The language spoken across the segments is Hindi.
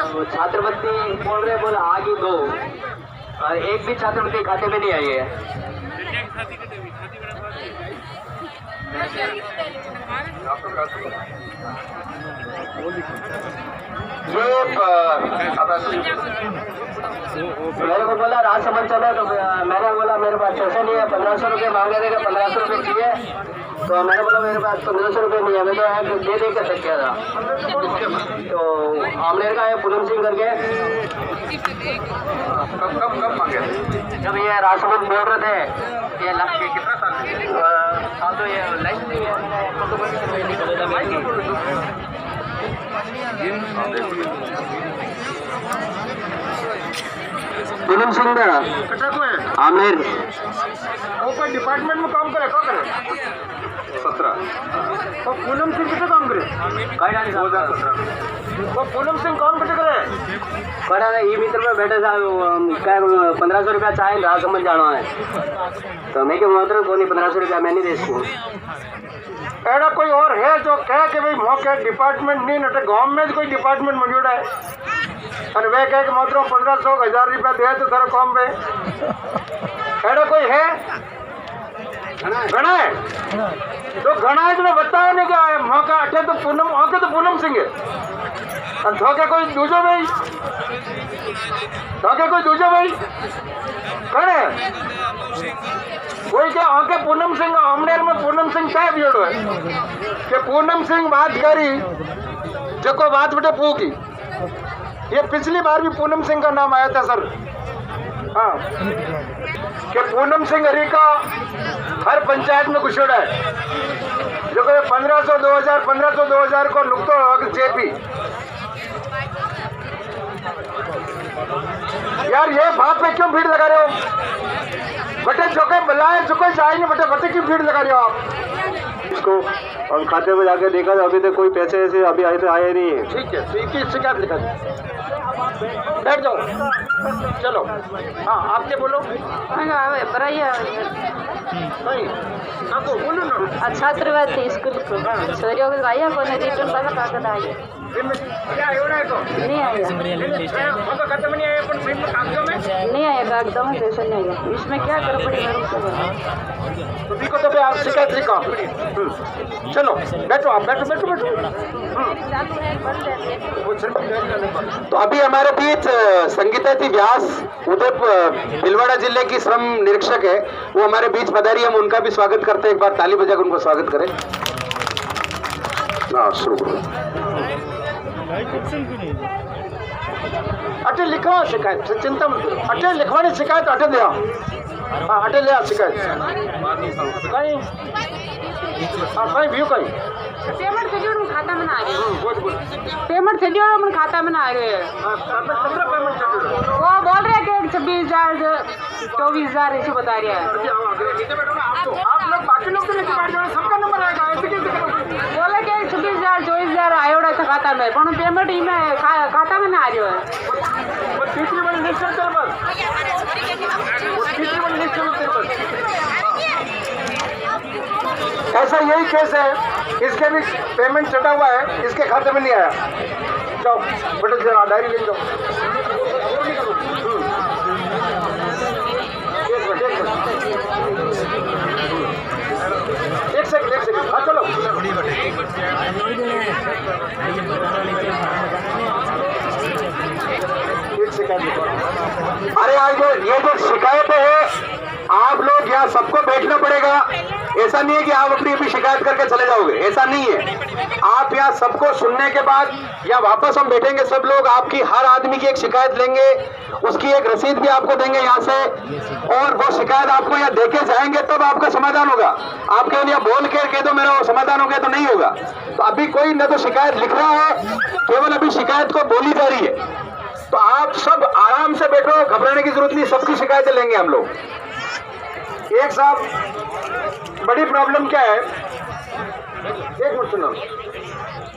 तो छात्रवृत्ति बोल रहे बोला आगे दो और एक भी छात्रवृत्ति खाते में नहीं आई है। ये मेरे को बोला राजसमंद चलो, तो मैंने बोला मेरे पास पैसे नहीं है, 1500 रुपये मांगे थे, 1500 रुपये चाहिए, तो मैंने बोला मेरे पास 1500 रुपये नहीं है, मैं तो दे के तक किया था। तो आमलेर का है पूनम सिंह करके, कब मांगे जब ये राजसमंद बोल रहे थे, ये लग के कितना साल तो ये लाइफ नहीं है। पूनम सिंह ना आमिर वो कोई डिपार्टमेंट में काम करे, क्या करे? 17 तो पूनम सिंह कितना काम करे? काय डाली 2017 वो पूनम सिंह काम कितने करे? बड़ा ई मित्र में बैठे था, क्या 1500 रुपया चाहे राजसमंद जाना है, तो मैं क्या मतलब को नहीं 1500 रुपया मैं नहीं दे सकूँ। ऐसा कोई और है जो कहे कि भाई मौके डिपार्टमेंट नहीं नटे, गाँव में कोई डिपार्टमेंट मौजूद है और वे कहे कि मतलब 1500 1000 रुपया दे तो सारा काम पे, ऐसा कोई है? घना है तो घना है, तुम्हें बताया नहीं क्या है मौका अटे तो पूनम सिंह है और धोखे कोई दूसरे भाई, धोखे कोई दूसरे भाई कौन है? कोई क्या आके पूनम सिंह आमनेर में पूनम सिंह साहब जोड़ो है कि पूनम सिंह बात करी जो को बात बेटे पूकी, ये पिछली बार भी पूनम सिंह का नाम आया था सर। हाँ कि पूनम सिंह हरी का हर पंचायत में घुसड़ा है जो कि 1500 2000 को नुकतो जेपी। यार ये बात पे क्यों भीड़ लगा रहे हो बटे? जो कोई बुलाए जो कोई जाएंगे बटे क्यों भीड़ लगा रहे हो आप? इसको और खाते में जाके देखा तो अभी तक कोई पैसे ऐसे अभी आए नहीं है। ठीक है, तो इसकी शिकायत लिखा दो, बैठ जाओ, चलो। हाँ आपने बोलो बोलो ना। छात्रवृत्ति स्कूल को सर आया को रिटर्न वाला कागज आया क्या एवढा है तो नहीं आया, खत्म नहीं आया, नहीं आया कागज में पैसा नहीं आया, इसमें क्या कर पड़ेगा? तो तो आप शिकायत लिखो। चलो बैठो आप, बैठो। तो अभी हमारे बीच संगीता जी व्यास उदयपुर भीलवाड़ा जिले की श्रम निरीक्षक है, वो हमारे बीच पधारी, हम उनका भी स्वागत करते हैं। एक बार ताली बजाकर उनको स्वागत करें। शुरू अटे लिखवा शिकायत, चिंता मत करो, अटे लिखवानी शिकायत अटे ले आओ। हाँ अटे ले आओ शिकायत कहीं, हाँ कहीं व्यू कहीं पेमेंट से जोड़ खाता में ना आ रहे, पेमेंट पेमेंट से जोड़ मन खाता में ना आ रहे। वो बोल रहे कि 26,000 24,000 ऐसे बता रहे हैं। आप लोग बाकी लोग तो लेके बैठ जाओ, सबका नंबर आएगा, ऐसे कैसे करोगे? बोले कि 26,000 24,000 आयोड़ा था खाता में, पर पेमेंट ही में खाता में ना आ रही है। वो तीसरी वाली लिस्ट है तेरे पास, वो तीसरी वाली लिस्ट है तेरे पास। ऐसा यही केस है, इसके भी पेमेंट चढ़ा हुआ है, इसके खाते में नहीं आया। जाओ बेटे जरा डायरी ले जाओ। एक सेकंड हाँ चलो। एक सेकंड। अरे आज ये जो शिकायत है आप लोग यहाँ सबको बैठना पड़ेगा, ऐसा नहीं है कि आप अपनी अपनी शिकायत करके चले जाओगे, ऐसा नहीं है। आप यहाँ सबको सुनने के बाद या वापस हम बैठेंगे सब लोग, आपकी हर आदमी की एक शिकायत लेंगे, उसकी एक रसीद भी आपको देंगे यहाँ से, और वो शिकायत आपको यहाँ देके जाएंगे तब आपका समाधान होगा। आप केवल यहाँ बोल के कह दो मेरा समाधान हो गया तो नहीं होगा। तो अभी कोई न तो शिकायत लिख रहा है, केवल अभी शिकायत को बोली जा रही है। तो आप सब आराम से बैठो, घबराने की जरूरत नहीं, सबकी शिकायतें लेंगे हम लोग। एक साहब बड़ी प्रॉब्लम क्या है, एक मिनट सुनो,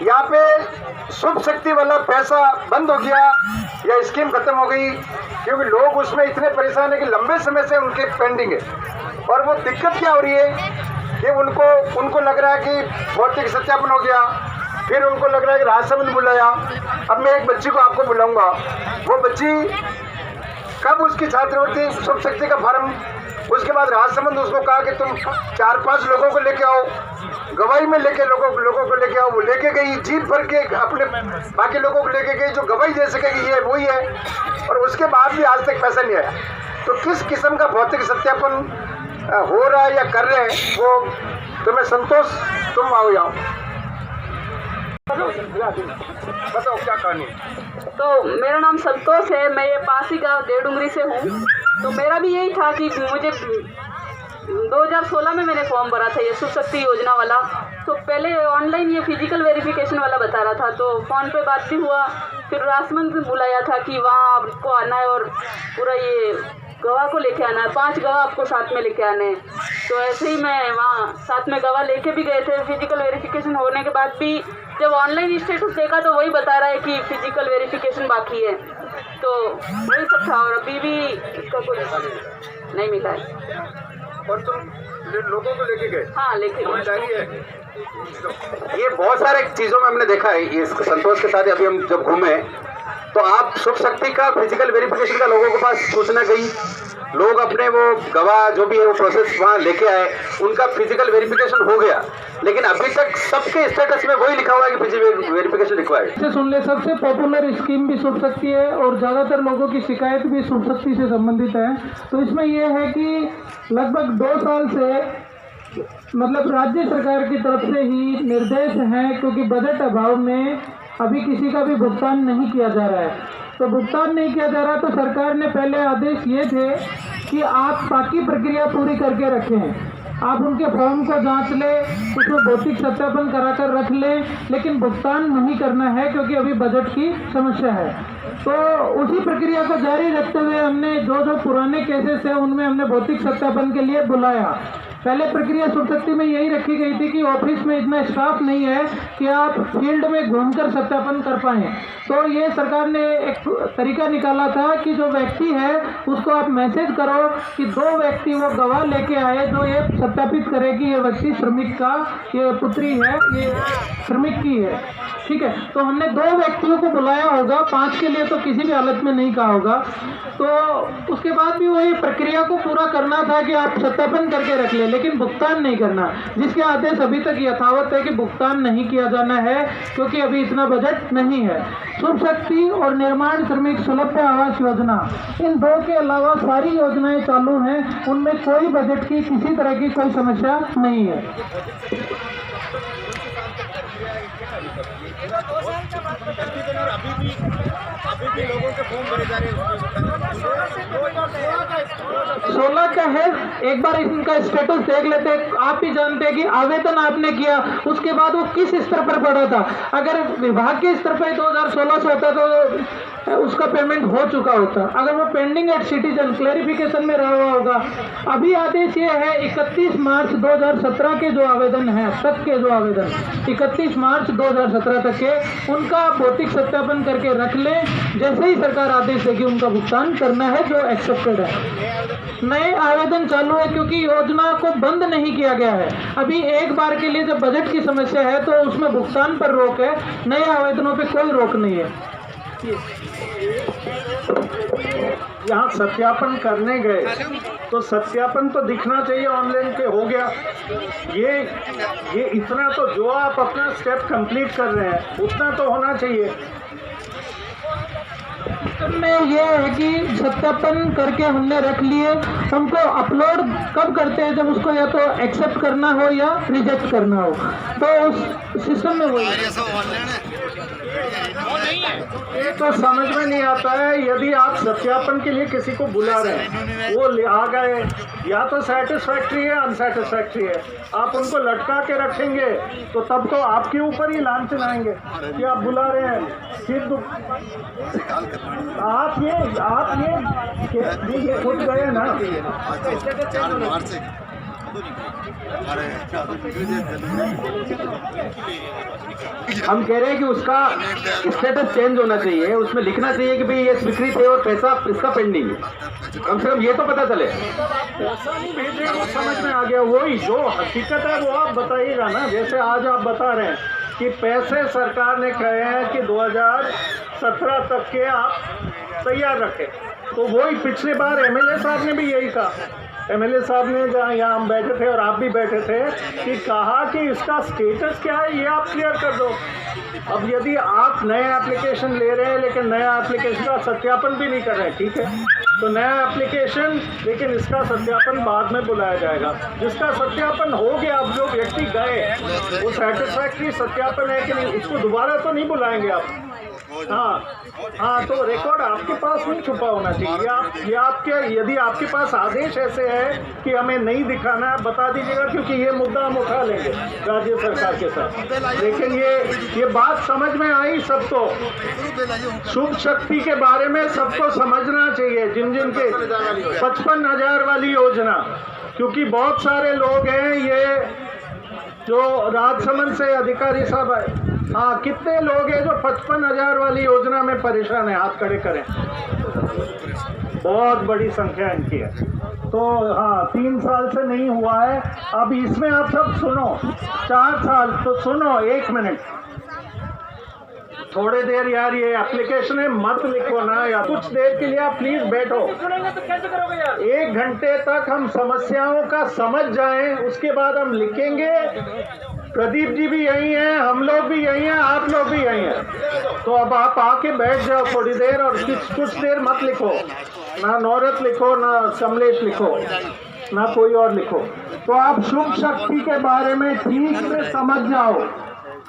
यहाँ पे शुभ शक्ति वाला पैसा बंद हो गया या स्कीम खत्म हो गई, क्योंकि लोग उसमें इतने परेशान है कि लंबे समय से उनके पेंडिंग है। और वो दिक्कत क्या हो रही है कि उनको लग रहा है कि भौतिक सत्यापन हो गया, फिर उनको लग रहा है कि राजसमंद बुलाया। अब मैं एक बच्ची को आपको बुलाऊंगा, वो बच्ची कब उसकी छात्रवृत्ति शुभ शक्ति का फॉर्म, उसके बाद राजसमंद उसको कहा कि तुम 4-5 लोगों को लेके आओ, गवाही में लेके लोगों को लेके आओ। वो लेके गई, जीत भर के अपने बाकी लोगों को लेके गई जो गवाही दे सकेगी ये वही है, और उसके बाद भी आज तक पैसा नहीं आया। तो किस किस्म का भौतिक सत्यापन हो रहा है या कर रहे हैं वो तुम्हें संतोष, तुम आओ यहाँ बताओ क्या कहानी। तो मेरा नाम संतोष है, मैं ये पासी गाँव देवडुंगरी से हूँ। तो मेरा भी यही था कि मुझे 2016 में मैंने फॉर्म भरा था ये शुभ शक्ति योजना वाला। तो पहले ऑनलाइन ये फिजिकल वेरिफिकेशन वाला बता रहा था, तो फ़ोन पे बात भी हुआ। फिर राजसमंद ने बुलाया था कि वहाँ आपको आना है और पूरा ये गवाह को लेके आना है, 5 गवाह आपको साथ में लेके आने हैं। तो ऐसे ही मैं वहाँ साथ में गवाह लेके भी गए थे। फिजिकल वेरिफिकेशन होने के बाद भी जब ऑनलाइन स्टेटस देखा तो वही बता रहा है कि फिजिकल वेरिफिकेशन बाकी है। तो वही सब था और अभी भी इसका कोई नहीं मिला है। और तुम लोगों को लेके गए? हाँ लेके है। ये बहुत सारे चीज़ों में हमने देखा है, ये संतोष के साथ अभी हम जब घूमे तो आप शुभ शक्ति का फिजिकल वेरिफिकेशन का लोगों के पास सूचना गई, लोग अपने वो गवाह जो भी है वो प्रोसेस वहाँ लेके आए, उनका फिजिकल वेरिफिकेशन हो गया, लेकिन अभी तक सबके स्टेटस में वही लिखा हुआ है कि फिजिकल वेरिफिकेशन रिक्वायर्ड। सुन ले, सबसे पॉपुलर स्कीम भी शुभ शक्ति है और ज़्यादातर लोगों की शिकायत भी शुभ शक्ति से संबंधित है। तो इसमें यह है कि लगभग 2 साल से मतलब राज्य सरकार की तरफ से ही निर्देश हैं, क्योंकि बजट अभाव में अभी किसी का भी भुगतान नहीं किया जा रहा है। तो भुगतान नहीं किया जा रहा तो सरकार ने पहले आदेश ये थे कि आप बाकी प्रक्रिया पूरी करके रखें, आप उनके फॉर्म को जांच लें, उसमें भौतिक सत्यापन कराकर रख लें, लेकिन भुगतान नहीं करना है क्योंकि अभी बजट की समस्या है। तो उसी प्रक्रिया को जारी रखते हुए हमने जो पुराने केसेस हैं उनमें हमने भौतिक सत्यापन के लिए बुलाया। पहले प्रक्रिया शुभ शक्ति में यही रखी गई थी कि ऑफिस में इतना स्टाफ नहीं है कि आप फील्ड में घूमकर सत्यापन कर पाएँ। तो ये सरकार ने एक तरीका निकाला था कि जो व्यक्ति है उसको आप मैसेज करो कि 2 व्यक्ति वो गवाह लेके आए जो ये सत्यापित करे कि ये व्यक्ति श्रमिक का ये पुत्री है, ये श्रमिक की है, ठीक है। तो हमने 2 व्यक्तियों को बुलाया होगा, 5 के लिए तो किसी भी हालत में नहीं कहा होगा। तो उसके बाद भी वही प्रक्रिया को पूरा करना था कि आप सत्यापन करके रख लें, लेकिन भुगतान नहीं करना, जिसके आदेश अभी तक यथावत है कि भुगतान नहीं किया जाना है क्योंकि अभी इतना बजट नहीं है। शुभ शक्ति और निर्माण श्रमिक सुलभ आवास योजना, इन 2 के अलावा सारी योजनाएं चालू हैं, उनमें कोई बजट की किसी तरह की कोई समस्या नहीं है। अभी भी लोगों के फॉर्म भरे जा रहे हैं। 16 का है, एक बार इनका स्टेटस देख लेते हैं। आप भी जानते हैं कि आवेदन आपने किया उसके बाद वो किस स्तर पर पड़ा था। अगर विभाग के स्तर पर 2016 से होता तो उसका पेमेंट हो चुका होता, अगर वो पेंडिंग एट सिटीजन क्लैरिफिकेशन में रहा हुआ होगा। अभी आदेश ये है 31 मार्च 2017 के जो आवेदन है तक के, जो आवेदन 31 मार्च 2017 तक के, उनका भौतिक सत्यापन करके रख लें। जैसे ही सरकार आदेश देगी उनका भुगतान करना है जो एक्सेप्टेड है। नए आवेदन चालू है क्योंकि योजना को बंद नहीं किया गया है। अभी एक बार के लिए जब बजट की समस्या है तो उसमें भुगतान पर रोक है, नए आवेदनों पे कोई रोक नहीं है। यहाँ सत्यापन करने गए तो सत्यापन तो दिखना चाहिए ऑनलाइन पे हो गया। ये इतना तो जो आप अपना स्टेप कंप्लीट कर रहे हैं उतना तो होना चाहिए। में ये है कि सत्यापन करके हमने रख लिए, उनको अपलोड कब करते हैं जब उसको या तो एक्सेप्ट करना हो या रिजेक्ट करना हो, तो उस सिस्टम में वही ये तो समझ में नहीं आता है। यदि आप सत्यापन के लिए किसी को बुला रहे हैं, वो आ गए, या तो सेटिस्फैक्ट्री है अनसेटिस्फैक्ट्री है, आप उनको लटका के रखेंगे तो तब तो आपके ऊपर ही लांछन आएंगे कि आप बुला रहे हैं। फिर आप ये खुद गए ना, हम कह रहे हैं कि उसका स्टेटस चेंज होना चाहिए, उसमें लिखना चाहिए कि भाई ये स्वीकृत है और पैसा इसका पेंडिंग है, कम से कम ये तो पता चले। पैसा नहीं भेजे वो समझ में आ गया, वही जो हकीकत है वो आप बताइएगा ना। जैसे आज आप बता रहे हैं कि पैसे सरकार ने कहे हैं कि 2017 तक के आप तैयार रखें। तो वही पिछली बार एमएलए साहब ने भी यही कहा, एमएलए साहब ने जहाँ यहाँ हम बैठे थे और आप भी बैठे थे कि कहा कि इसका स्टेटस क्या है ये आप क्लियर कर दो। अब यदि आप नए एप्लीकेशन ले रहे हैं लेकिन नया एप्लीकेशन का सत्यापन भी नहीं कर रहे हैं, ठीक है, तो नया एप्लीकेशन लेकिन इसका सत्यापन बाद में बुलाया जाएगा। जिसका सत्यापन हो गया, अब जो व्यक्ति गए वो सेटिस्फैक्ट्री सत्यापन है कि नहीं, उसको दोबारा तो नहीं बुलाएंगे आप। हाँ, तो रिकॉर्ड आपके पास नहीं छुपा होना चाहिए। ये आपके यदि आपके पास आदेश ऐसे है कि हमें नहीं दिखाना है, बता दीजिएगा, क्योंकि ये मुद्दा हम उठा लेंगे राज्य सरकार के साथ। लेकिन ये बात समझ में आई सबको, शुभ शक्ति के बारे में सबको समझना चाहिए, जिन जिन के 55,000 वाली योजना, क्योंकि बहुत सारे लोग हैं ये जो राजसमंद से अधिकारी साहब है, हाँ, कितने लोग हैं जो 55,000 वाली योजना में परेशान है, हाथ खड़े करें। बहुत बड़ी संख्या इनकी है। तो हाँ, 3 साल से नहीं हुआ है। अब इसमें आप सब सुनो, 4 साल तो सुनो, 1 मिनट थोड़ी देर यार, ये एप्लीकेशन है, मत लिखो ना यार, कुछ देर के लिए आप प्लीज बैठो। 1 घंटे तक हम समस्याओं का समझ जाएं, उसके बाद हम लिखेंगे। प्रदीप जी भी यही हैं, हम लोग भी यही हैं, आप लोग भी यही हैं। तो अब आप आके बैठ जाओ थोड़ी देर, और कुछ देर मत लिखो, ना नौरत लिखो, ना कमलेश लिखो, ना कोई और लिखो। तो आप शुभ शक्ति के बारे में ठीक से समझ जाओ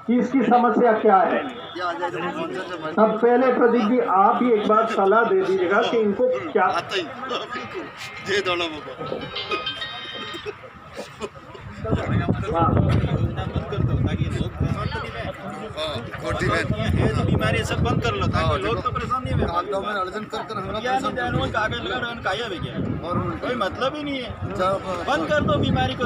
कि इसकी समस्या क्या है। अब पहले प्रदीप जी आप ही एक बार सलाह दे दीजिएगा कि इनको क्या बीमारी सब बंद कर लो ताकि लोग तो परेशान नहीं और कोई मतलब ही नहीं है। बंद कर दो बीमारी को,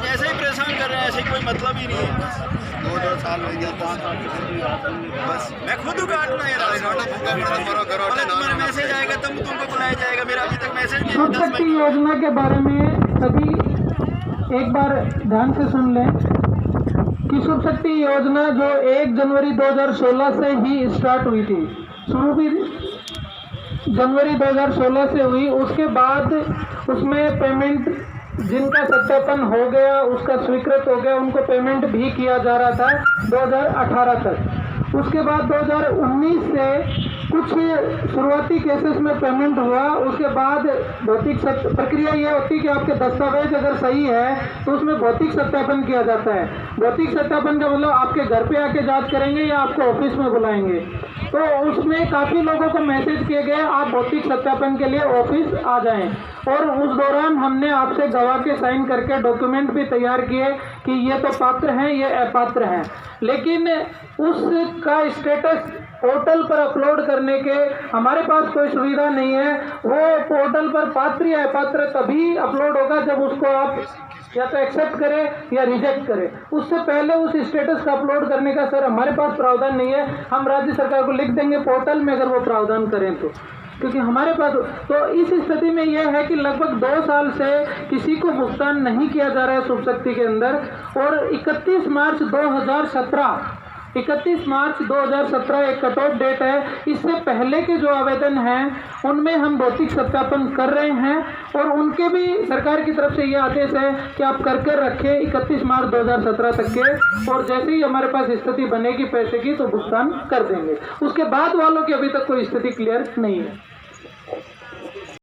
ऐसे ही परेशान कर रहे हैं, ऐसे कोई मतलब ही नहीं है। 2 साल हो गया, 5 साल बस मैं खुद काटना है, तुम्हारा मैसेज आएगा तब तुमको बुलाया जाएगा। मेरा अभी तक मैसेज नहीं। शुभ शक्ति योजना के बारे में सभी एक बार ध्यान से सुन लें कि शुभ शक्ति योजना जो 1 जनवरी 2016 से ही स्टार्ट हुई थी, शुरू भी जनवरी 2016 से हुई। उसके बाद उसमें पेमेंट जिनका सत्यापन हो गया, उसका स्वीकृत हो गया, उनको पेमेंट भी किया जा रहा था 2018 तक। उसके बाद 2019 से कुछ शुरुआती केसेस में पेमेंट हुआ। उसके बाद भौतिक प्रक्रिया ये होती है कि आपके दस्तावेज अगर सही है तो उसमें भौतिक सत्यापन किया जाता है। भौतिक सत्यापन का मतलब आपके घर पे आके जांच करेंगे या आपको ऑफिस में बुलाएंगे। तो उसमें काफ़ी लोगों को मैसेज किए गए आप भौतिक सत्यापन के लिए ऑफिस आ जाएं, और उस दौरान हमने आपसे गवाह के साइन करके डॉक्यूमेंट भी तैयार किए कि ये तो पात्र हैं, ये अपात्र हैं। लेकिन उसका स्टेटस पोर्टल पर अपलोड करने के हमारे पास कोई सुविधा नहीं है। वो पोर्टल पर पात्र या अपात्र तभी अपलोड होगा जब उसको आप या तो एक्सेप्ट करें या रिजेक्ट करें। उससे पहले उस स्टेटस का अपलोड करने का सर हमारे पास प्रावधान नहीं है। हम राज्य सरकार को लिख देंगे पोर्टल में अगर वो प्रावधान करें तो, क्योंकि हमारे पास तो इस स्थिति में यह है कि लगभग 2 साल से किसी को भुगतान नहीं किया जा रहा है शुभ शक्ति के अंदर। और 31 मार्च 2017 एक कट ऑफ डेट है। इससे पहले के जो आवेदन हैं उनमें हम भौतिक सत्यापन कर रहे हैं, और उनके भी सरकार की तरफ से ये आदेश है कि आप कर रखें 31 मार्च 2017 तक के, और जैसे ही हमारे पास स्थिति बनेगी पैसे की तो भुगतान कर देंगे। उसके बाद वालों की अभी तक कोई स्थिति क्लियर नहीं है।